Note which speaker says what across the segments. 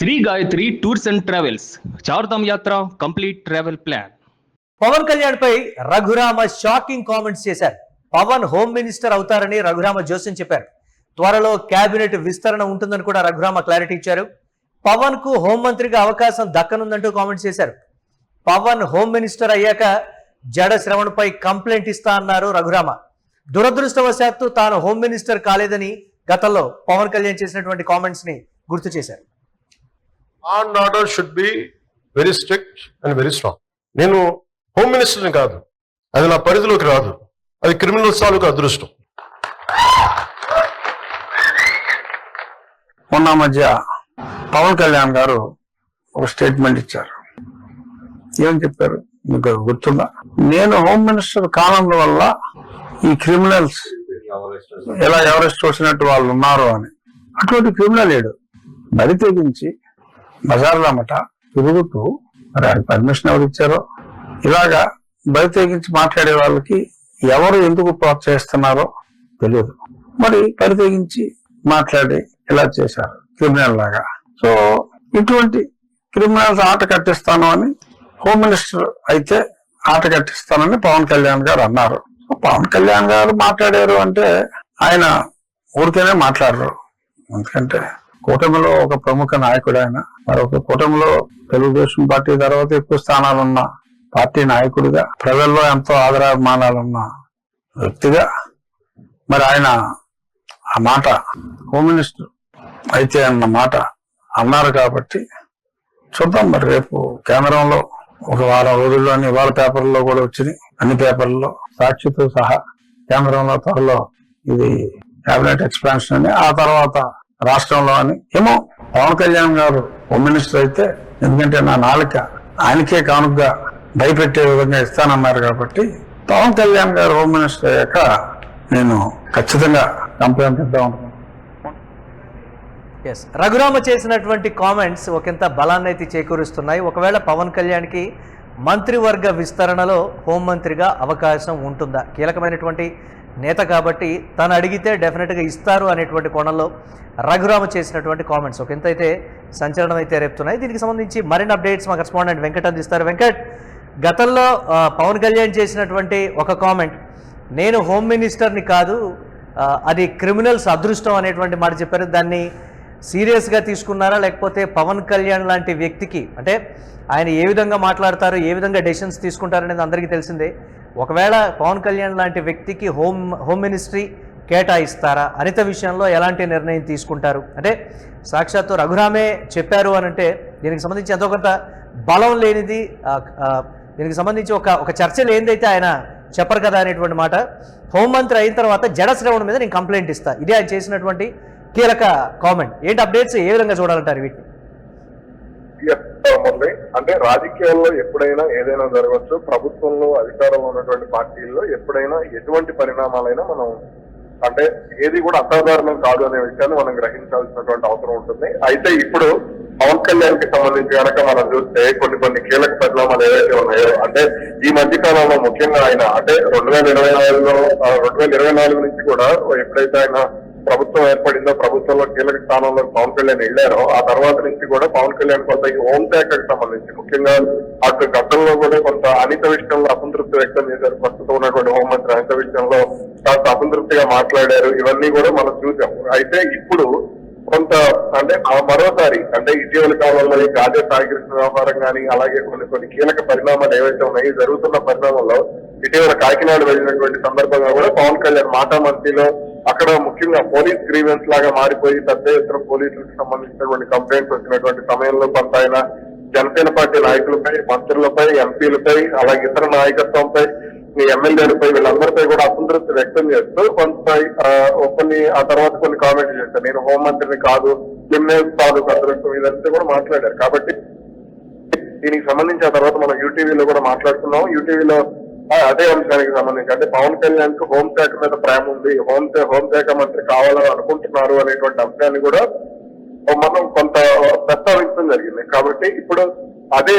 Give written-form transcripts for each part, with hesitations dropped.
Speaker 1: Shri Gayatri tours and travels Chardham యాత్ర complete travel plan.
Speaker 2: Pawan Kalyan పై Raghurama shocking comments చేశారు. పవన్ హోమ్ మినిస్టర్ అవుతారని రఘురామ జోస్యం చెప్పారు. త్వరలో కేబినెట్ విస్తరణ ఉంటుందని కూడా రఘురామ క్లారిటీ ఇచ్చారు. పవన్ కు హోంమంత్రిగా అవకాశం దక్కనుందంటూ కామెంట్స్ చేశారు. పవన్ హోమ్ మినిస్టర్ అయ్యాక జడ శ్రవణ్ పై కంప్లైంట్ ఇస్తా అన్నారు రఘురామ. దురదృష్టవశాత్తు తాను హోమ్ మినిస్టర్ కాలేదని గతంలో పవన్ కళ్యాణ్ చేసినటువంటి కామెంట్స్ ని గుర్తు చేశారు.
Speaker 3: And order should be very strict and very strong. నేను హోమ్ మినిస్టర్ని కాదు, అది నా పరిధిలోకి రాదు, అది క్రిమినల్స్ తాలూకు అదృష్టం.
Speaker 4: మొన్న మధ్య పవన్ కళ్యాణ్ గారు ఒక స్టేట్మెంట్ ఇచ్చారు. ఏమని చెప్పారు మీకు గుర్తుందా? నేను హోమ్ మినిస్టర్ కానందువల్ల ఈ క్రిమినల్స్ ఎలా ఎవరెస్ట్ వచ్చినట్టు వాళ్ళు ఉన్నారు అని. అటువంటి క్రిమినల్ లేడు. బరి తెగించి బజార్లమ్మట తిరుగుతూ మరి పర్మిషన్ ఎవరు ఇచ్చారో ఇలాగా బరి తెగించి మాట్లాడే వాళ్ళకి ఎవరు ఎందుకు ప్రోత్సహిస్తున్నారో తెలియదు. మరి బరి తెగించి మాట్లాడి ఇలా చేశారు క్రిమినల్ లాగా. సో ఇటువంటి క్రిమినల్స్ ఆట కట్టిస్తాను అని, హోమ్ మినిస్టర్ అయితే ఆట కట్టిస్తానని పవన్ కళ్యాణ్ గారు అన్నారు. పవన్ కళ్యాణ్ గారు మాట్లాడారు అంటే ఆయన ఊరికేనే మాట్లాడరు. ఎందుకంటే కూటమిలో ఒక ప్రముఖ నాయకుడు ఆయన. మరొక కూటమిలో తెలుగుదేశం పార్టీ తర్వాత ఎక్కువ స్థానాలున్న పార్టీ నాయకుడిగా, ప్రజల్లో ఎంతో ఆదరాభిమానాలున్న వ్యక్తిగా మరి ఆయన ఆ మాట హోమ్ మినిస్టర్ అయితే అన్న మాట అన్నారు. కాబట్టి చూద్దాం మరి రేపు కేంద్రంలో ఒక వారం రోజుల్లోని ఇవాళ పేపర్లో కూడా వచ్చినాయి, అన్ని పేపర్లలో సాక్షితో సహా కేంద్రంలో త్వరలో ఇది కేబినెట్ ఎక్స్పాన్షన్ అని, ఆ తర్వాత రాష్ట్రంలో అని. ఏమో పవన్ కళ్యాణ్ గారు హోమ్ మినిస్టర్ అయితే, ఎందుకంటే నా నాలుక ఆయనకే కానుకగా భయపెట్టే విధంగా ఇస్తానన్నారు కాబట్టి పవన్ కళ్యాణ్ గారు హోమ్ మినిస్టర్ అయ్యాక నేను ఖచ్చితంగా కంప్లైంట్ ఇద్దాం అనుకున్నాను.
Speaker 2: రఘురామ చేసినటువంటి కామెంట్స్ ఒకంత బలాన్ని అయితే చేకూరుస్తున్నాయి. ఒకవేళ పవన్ కళ్యాణ్కి మంత్రివర్గ విస్తరణలో హోంమంత్రిగా అవకాశం ఉంటుందా? కీలకమైనటువంటి నేత కాబట్టి తను అడిగితే డెఫినెట్గా ఇస్తారు అనేటువంటి కోణంలో రఘురామ చేసినటువంటి కామెంట్స్ ఒకంత అయితే సంచలనం అయితే రేపుతున్నాయి. దీనికి సంబంధించి మరిన్ని అప్డేట్స్ మా కరెస్పాండెంట్ వెంకట్ అందిస్తారు. వెంకట్, గతంలో పవన్ కళ్యాణ్ చేసినటువంటి ఒక కామెంట్, నేను హోమ్ మినిస్టర్ని కాదు, అది క్రిమినల్స్ అదృష్టం అనేటువంటి మాట చెప్పారు. దాన్ని సీరియస్గా తీసుకున్నారా, లేకపోతే పవన్ కళ్యాణ్ లాంటి వ్యక్తికి అంటే ఆయన ఏ విధంగా మాట్లాడతారు, ఏ విధంగా డెసిషన్స్ తీసుకుంటారు అనేది అందరికీ తెలిసిందే. ఒకవేళ పవన్ కళ్యాణ్ లాంటి వ్యక్తికి హోమ్ మినిస్ట్రీ కేటాయిస్తారా? అనిత విషయంలో ఎలాంటి నిర్ణయం తీసుకుంటారు? అంటే సాక్షాత్తు రఘురామే చెప్పారు అని అంటే దీనికి సంబంధించి ఎంతో కొంత బలం లేనిది, దీనికి సంబంధించి ఒక చర్చ లేనిదైతే ఆయన చెప్పరు కదా అనేటువంటి మాట. హోంమంత్రి అయిన తర్వాత జడ శ్రవణ్ మీద నేను కంప్లైంట్ ఇస్తా, ఇదే ఆయన చేసినటువంటి కీలక కామెంట్. ఏంటి అప్డేట్స్, ఏ విధంగా చూడాలంటారు వీటిని?
Speaker 3: అంటే రాజకీయాల్లో ఎప్పుడైనా ఏదైనా జరగవచ్చు. ప్రభుత్వంలో అధికారంలో ఉన్నటువంటి పార్టీల్లో ఎప్పుడైనా ఎటువంటి పరిణామాలైనా మనం అంటే ఏది కూడా అసాధారణం కాదు అనే విషయాన్ని మనం గ్రహించాల్సినటువంటి అవసరం ఉంటుంది. అయితే ఇప్పుడు పవన్ కళ్యాణ్ కి సంబంధించి కనుక మనం చూస్తే కొన్ని కీలక పరిణామాలు ఏవైతే ఉన్నాయో, అంటే ఈ మధ్య కాలంలో ముఖ్యంగా ఆయన అంటే 2024 నుంచి కూడా ఎప్పుడైతే ఆయన ప్రభుత్వం ఏర్పడిందో, ప్రభుత్వంలో కీలక స్థానంలో పవన్ కళ్యాణ్ వెళ్ళారో, ఆ తర్వాత నుంచి కూడా పవన్ కళ్యాణ్ కొంత హోంశాఖకు సంబంధించి ముఖ్యంగా అటు గతంలో కూడా కొంత అనిత విషయంలో అసంతృప్తి వ్యక్తం చేశారు. ప్రస్తుతం ఉన్నటువంటి హోంమంత్రి అనిత విషయంలో కాస్త అసంతృప్తిగా మాట్లాడారు. ఇవన్నీ కూడా మనం చూసాం. అయితే ఇప్పుడు కొంత అంటే మరోసారి అంటే ఇటీవల కాలంలో ఈ గాజా సాయికృష్ణ వ్యవహారం కానీ, అలాగే కొన్ని కీలక పరిణామాలు ఏవైతే ఉన్నాయో, జరుగుతున్న పరిణామంలో ఇటీవల కాకినాడ వెళ్ళినటువంటి సందర్భంగా కూడా పవన్ కళ్యాణ్ మాటామంతిలో అక్కడ ముఖ్యంగా పోలీస్ గ్రీవెన్స్ లాగా మారిపోయి పెద్ద ఎత్తున పోలీసులకు సంబంధించినటువంటి కంప్లైంట్స్ వచ్చినటువంటి సమయంలో కొంత ఆయన జనసేన పార్టీ నాయకులపై, మంత్రులపై, ఎంపీలపై, అలాగే ఇతర నాయకత్వంపై, ఎమ్మెల్యేలపై, వీళ్ళందరిపై కూడా అసంతృప్తి వ్యక్తం చేస్తూ ఆ తర్వాత కొన్ని కామెంట్స్ చేశారు. నేను హోంమంత్రిని కాదు, క్రిమినల్స్ కాదు అదృష్టం, ఇదంతా కూడా మాట్లాడారు. కాబట్టి దీనికి సంబంధించి ఆ తర్వాత మనం యూటీవీలో కూడా మాట్లాడుతున్నాం. యూటీవీలో అదే అంశానికి సంబంధించి అంటే పవన్ కళ్యాణ్ కు హోంశాఖ మీద ప్రేమ ఉంది, హోంశాఖ మంత్రి కావాలని అనుకుంటున్నారు అనేటువంటి అంశాన్ని కూడా మనం కొంత ప్రస్తావించడం జరిగింది. కాబట్టి ఇప్పుడు అదే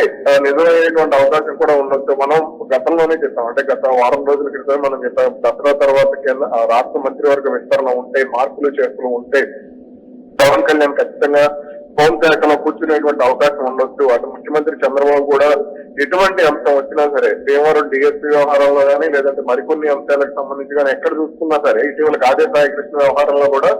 Speaker 3: నిజమయ్యేటువంటి అవకాశం కూడా ఉండొచ్చు. మనం గతంలోనే చెప్పాం, అంటే గత వారం రోజుల క్రితం మనం చెప్పాం, దసరా తర్వాత రాష్ట్ర మంత్రివర్గ విస్తరణ ఉంటే, మార్పులు చేర్పులు ఉంటే పవన్ కళ్యాణ్ ఖచ్చితంగా హోంశాఖలో కూర్చునేటువంటి అవకాశం ఉండొచ్చు. అటు ముఖ్యమంత్రి చంద్రబాబు కూడా ఎటువంటి అంశం వచ్చినా సరే, భీమవరం డిఎస్పీ వ్యవహారంలో కానీ లేదంటే మరికొన్ని అంశాలకు సంబంధించి కానీ ఎక్కడ చూసుకున్నా సరే, ఇటీవల కాదే సాయికృష్ణ వ్యవహారంలో కూడా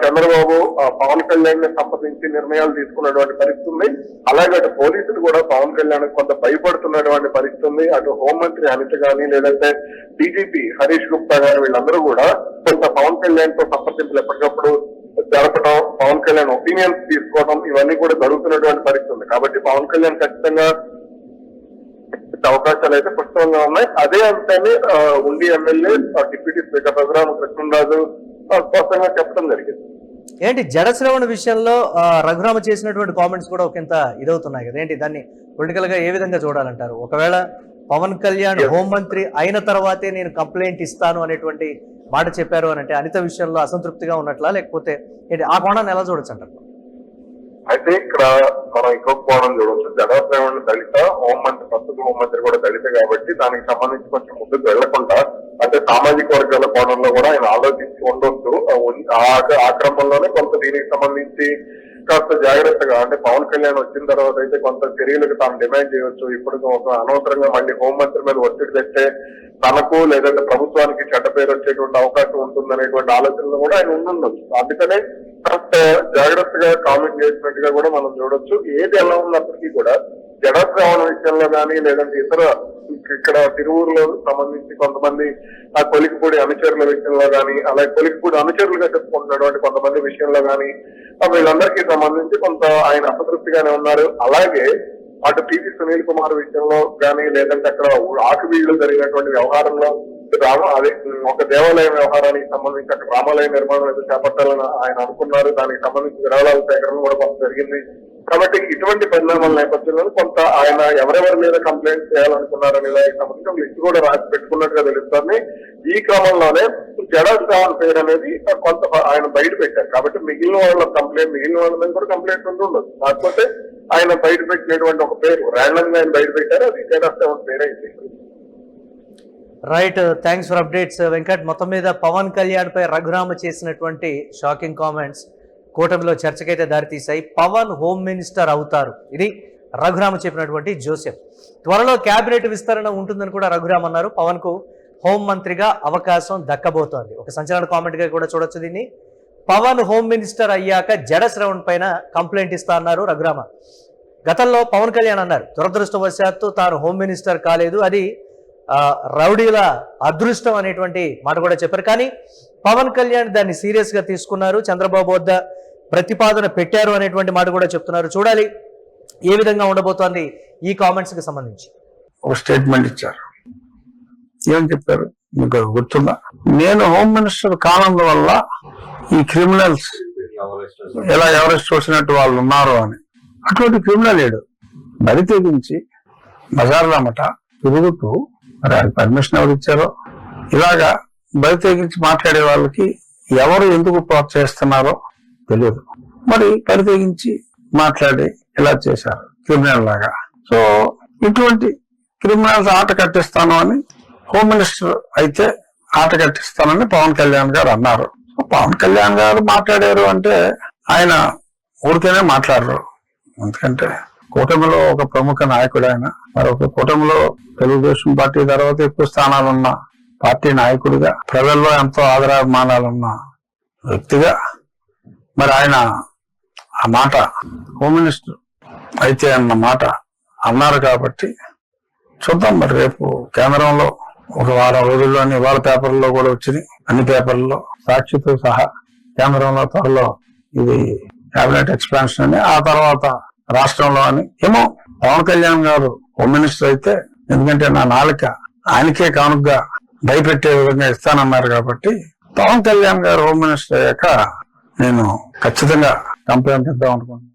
Speaker 3: చంద్రబాబు పవన్ కళ్యాణ్ ని సంప్రదించి నిర్ణయాలు తీసుకున్నటువంటి పరిస్థితి ఉంది. అలాగే అటు పోలీసులు కూడా పవన్ కళ్యాణ్ కొంత భయపడుతున్నటువంటి పరిస్థితి ఉంది. అటు హోంమంత్రి అనిత గాని లేదంటే డీజీపీ హరీష్ గుప్తా గాని వీళ్ళందరూ కూడా కొంత పవన్ కళ్యాణ్ తో సంప్రదింపులు ఎప్పటికప్పుడు జరపడం, పవన్ కళ్యాణ్ ఒపీనియన్స్ తీసుకోవడం, ఇవన్నీ కూడా జరుగుతున్నటువంటి పరిస్థితి ఉంది. కాబట్టి పవన్ కళ్యాణ్ ఖచ్చితంగా అవకాశాలు అయితే పుష్కలంగా ఉన్నాయి. అదే అంశాన్ని ఉండి MLA deputy speaker Raghurama Krishnaraju స్పష్టంగా చెప్పడం జరిగింది.
Speaker 2: ఏంటి జడశ్రవణ విషయంలో రఘురామ చేసినటువంటి కామెంట్స్ కూడా ఒకంత ఇదవుతున్నాయి కదా, ఏంటి దాన్ని పొలిటికల్ గా ఏ విధంగా చూడాలంటారు? ఒకవేళ పవన్ కళ్యాణ్ హోంమంత్రి అయిన తర్వాతే నేను కంప్లైంట్ ఇస్తాను అనేటువంటి మాట చెప్పారు అని అంటే అనిత విషయంలో అసంతృప్తిగా ఉన్నట్లా, లేకపోతే ఏంటి ఆ కోణాన్ని ఎలా చూడొచ్చు అంటారు?
Speaker 3: అయితే ఇక్కడ మనం ఇంకొక కోణం చూడవచ్చు. జడశ్రవణ దళిత, హోంమంత్రి ప్రస్తుత హోంమంత్రి కూడా దళిత కాబట్టి దానికి సంబంధించి కొంచెం ముందుకు వెళ్లకుండా అంటే సామాజిక వర్గాల కోణంలో కూడా ఆయన ఆలోచించి ఉండొచ్చు. ఆ క్రమంలోనే కొంత దీనికి సంబంధించి కాస్త జాగ్రత్తగా అంటే పవన్ కళ్యాణ్ వచ్చిన తర్వాత అయితే కొంత చర్యలకు తాను డిమాండ్ చేయవచ్చు. ఇప్పుడు ఒక అనవసరంగా మళ్ళీ హోంమంత్రి మీద ఒత్తిడి తెస్తే తనకు లేదంటే ప్రభుత్వానికి చెడ్డ పేరు వచ్చేటువంటి అవకాశం ఉంటుందనేటువంటి ఆలోచనలు కూడా ఆయన ఉండొచ్చు. అందుకనే కాస్త జాగ్రత్తగా కామెంట్ చేసినట్టుగా కూడా మనం చూడొచ్చు. ఏది ఎలా ఉన్నప్పటికీ కూడా జడశ్రవణ విషయంలో కానీ లేదంటే ఇతర ఇక్కడ తిరువూరులో సంబంధించి కొంతమంది ఆ కొలికిపూడి అనుచరుల విషయంలో కానీ అలాగే కొలికిపూడి అనుచరులుగా చెప్పుకుంటున్నటువంటి కొంతమంది విషయంలో కానీ వీళ్ళందరికీ సంబంధించి కొంత ఆయన అసంతృప్తిగానే ఉన్నారు. అలాగే అటు పివి సునీల్ కుమార్ విషయంలో కానీ లేదంటే అక్కడ ఆకువీళ్ళు జరిగినటువంటి వ్యవహారంలో అదే ఒక దేవాలయం వ్యవహారానికి సంబంధించి అక్కడ రామాలయ నిర్మాణం ఏదో చేపట్టాలని ఆయన అనుకున్నారు. దానికి సంబంధించి విరాళాల సేకరణ కూడా కొంత జరిగింది. కాబట్టి ఇటువంటి పరిణామాల నేపథ్యంలో కొంత ఆయన ఎవరెవరి మీద కంప్లైంట్ చేయాలనుకున్నారనే దానికి సంబంధించి ఒక లిస్ట్ కూడా రాసి పెట్టుకున్నట్టుగా తెలుస్తుంది. ఈ క్రమంలోనే జడశ్రవణ పేరు అనేది కొంత ఆయన బయట పెట్టారు. కాబట్టి మిగిలిన వాళ్ళ మీద కూడా కంప్లైంట్ ఉండదు. కాకపోతే ఆయన బయట పెట్టినటువంటి ఒక పేరు ర్యాండమ్ గా ఆయన బయట పెట్టారు, అది జడశ్రవణ పేరు అయితే.
Speaker 2: Right, thanks for updates Venkat. మొత్తం మీద పవన్ కళ్యాణ్ పై రఘురామ చేసినటువంటి షాకింగ్ కామెంట్స్ కూటమిలో చర్చకైతే దారితీశాయి. పవన్ హోమ్ మినిస్టర్ అవుతారు, ఇది రఘురామ చెప్పినటువంటి జోసెఫ్. త్వరలో కేబినెట్ విస్తరణ ఉంటుందని కూడా రఘురామ్ అన్నారు. పవన్ కు హోం మంత్రిగా అవకాశం దక్కబోతోంది. ఒక సంచలన కామెంట్ గా కూడా చూడొచ్చు దీన్ని. పవన్ హోమ్ మినిస్టర్ అయ్యాక జడశ్రవణ్ పైన కంప్లైంట్ ఇస్తా అన్నారు రఘురామ. గతంలో పవన్ కళ్యాణ్ అన్నారు దురదృష్టవశాత్తు తాను హోమ్ మినిస్టర్ కాలేదు, అది రౌడీల అదృష్టం అనేటువంటి మాట కూడా చెప్పారు. కానీ పవన్ కళ్యాణ్ దాన్ని సీరియస్ గా తీసుకున్నారు, చంద్రబాబు వద్ద ప్రతిపాదన పెట్టారు అనేటువంటి మాట కూడా చెప్తున్నారు. చూడాలి ఏ విధంగా ఉండబోతోంది ఈ కామెంట్స్ కి సంబంధించి.
Speaker 4: ఒక స్టేట్మెంట్ ఇచ్చారు. ఏమని చెప్పారు మీకు గుర్తుందా? నేను హోమ్ మినిస్టర్ కానందు వల్ల ఈ క్రిమినల్స్ ఎలా ఎవరెస్ట్ వచ్చినట్టు వాళ్ళు ఉన్నారు అని. అటువంటి క్రిమినల్ లేడు. బరి తెగించి బజార్లమ్మట తిరుగుతూ మరి పర్మిషన్ ఎవరు ఇచ్చారో ఇలాగా బరి తెగించి మాట్లాడే వాళ్ళకి ఎవరు ఎందుకు ప్రోత్సహిస్తున్నారో తెలియదు. మరి బరి తెగించి మాట్లాడి ఇలా చేశారు క్రిమినల్ లాగా. సో ఇటువంటి క్రిమినల్స్ ఆట కట్టిస్తాను అని హోమ్ మినిస్టర్ అయితే ఆట కట్టిస్తానని పవన్ కళ్యాణ్ గారు అన్నారు. పవన్ కళ్యాణ్ గారు మాట్లాడారు అంటే ఆయన ఊరికేనే మాట్లాడరు. ఎందుకంటే కూటమిలో ఒక ప్రముఖ నాయకుడు ఆయన. మరొక కూటమిలో తెలుగుదేశం పార్టీ తర్వాత ఎక్కువ స్థానాలున్న పార్టీ నాయకుడిగా, ప్రజల్లో ఎంతో ఆదరాభిమానాలున్న వ్యక్తిగా మరి ఆయన ఆ మాట హోమ్ మినిస్టర్ అయితే అన్న మాట అన్నారు. కాబట్టి చూద్దాం మరి రేపు కేంద్రంలో ఒక వారం రోజుల్లోని ఇవాళ పేపర్లో కూడా వచ్చింది, అన్ని పేపర్లలో సాక్షితో సహా కేంద్రంలో త్వరలో ఇది కేబినెట్ ఎక్స్పాన్షన్ అని, ఆ తర్వాత రాష్ట్రంలో అని. ఏమో పవన్ కళ్యాణ్ గారు హోమ్ మినిస్టర్ అయితే, ఎందుకంటే నా నాలుక ఆయనకే కానుకగా భయపెట్టే విధంగా ఇస్తానన్నారు కాబట్టి పవన్ కళ్యాణ్ గారు హోమ్ మినిస్టర్ అయ్యాక నేను ఖచ్చితంగా కంప్లైంట్ ఇద్దాం అనుకుంటున్నాను.